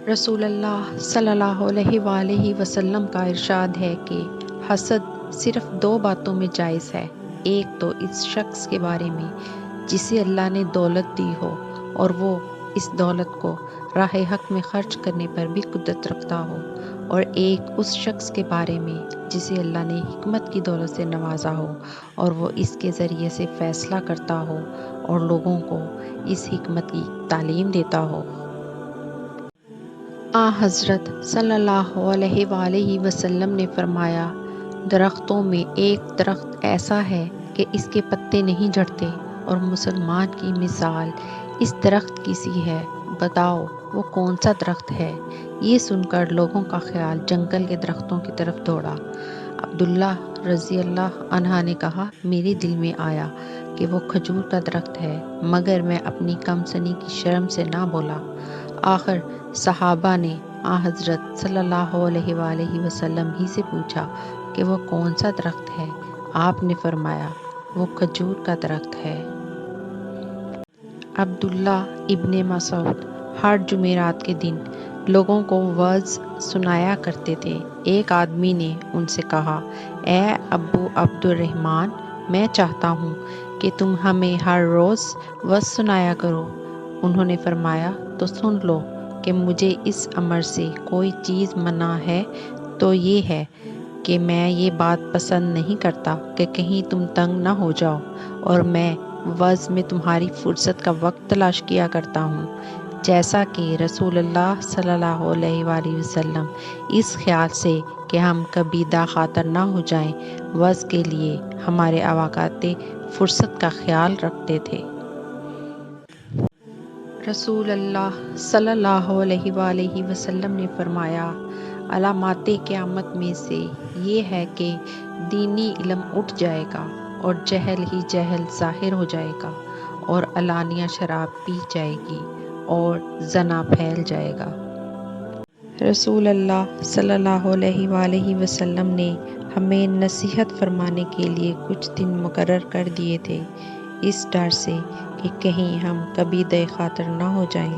رسول اللہ صلی اللہ علیہ وآلہ وسلم کا ارشاد ہے کہ حسد صرف دو باتوں میں جائز ہے۔ ایک تو اس شخص کے بارے میں جسے اللہ نے دولت دی ہو اور وہ اس دولت کو راہ حق میں خرچ کرنے پر بھی قدرت رکھتا ہو، اور ایک اس شخص کے بارے میں جسے اللہ نے حکمت کی دولت سے نوازا ہو اور وہ اس کے ذریعے سے فیصلہ کرتا ہو اور لوگوں کو اس حکمت کی تعلیم دیتا ہو۔ حضرت صلی اللہ علیہ وآلہ وسلم نے فرمایا، درختوں میں ایک درخت ایسا ہے کہ اس کے پتے نہیں جھڑتے، اور مسلمان کی مثال اس درخت کی سی ہے، بتاؤ وہ کون سا درخت ہے؟ یہ سن کر لوگوں کا خیال جنگل کے درختوں کی طرف دوڑا۔ عبداللہ رضی اللہ عنہ نے کہا، میرے دل میں آیا کہ وہ کھجور کا درخت ہے، مگر میں اپنی کم سنی کی شرم سے نہ بولا۔ آخر صحابہ نے حضرت صلی اللہ علیہ وآلہ وسلم ہی سے پوچھا کہ وہ کون سا درخت ہے؟ آپ نے فرمایا، وہ کھجور کا درخت ہے۔ عبداللہ ابن مسعود ہر جمعرات کے دن لوگوں کو وعظ سنایا کرتے تھے۔ ایک آدمی نے ان سے کہا، اے ابو عبد الرحمن، میں چاہتا ہوں کہ تم ہمیں ہر روز وعظ سنایا کرو۔ انہوں نے فرمایا، تو سن لو کہ مجھے اس امر سے کوئی چیز منع ہے تو یہ ہے کہ میں یہ بات پسند نہیں کرتا کہ کہیں تم تنگ نہ ہو جاؤ، اور میں وعظ میں تمہاری فرصت کا وقت تلاش کیا کرتا ہوں، جیسا کہ رسول اللہ صلی اللہ علیہ وآلہ وسلم اس خیال سے کہ ہم کبھی داخاطر نہ ہو جائیں وعظ کے لیے ہمارے اوقات فرصت کا خیال رکھتے تھے۔ رسول اللہ صلی اللہ علیہ وآلہ وسلم نے فرمایا، علامات قیامت میں سے یہ ہے کہ دینی علم اٹھ جائے گا، اور جہل ہی جہل ظاہر ہو جائے گا، اور علانیہ شراب پی جائے گی، اور زنا پھیل جائے گا۔ رسول اللہ صلی اللہ علیہ وآلہ وسلم نے ہمیں نصیحت فرمانے کے لیے کچھ دن مقرر کر دیے تھے، اس ڈر سے کہ کہیں ہم کبھی بے خاطر نہ ہو جائیں۔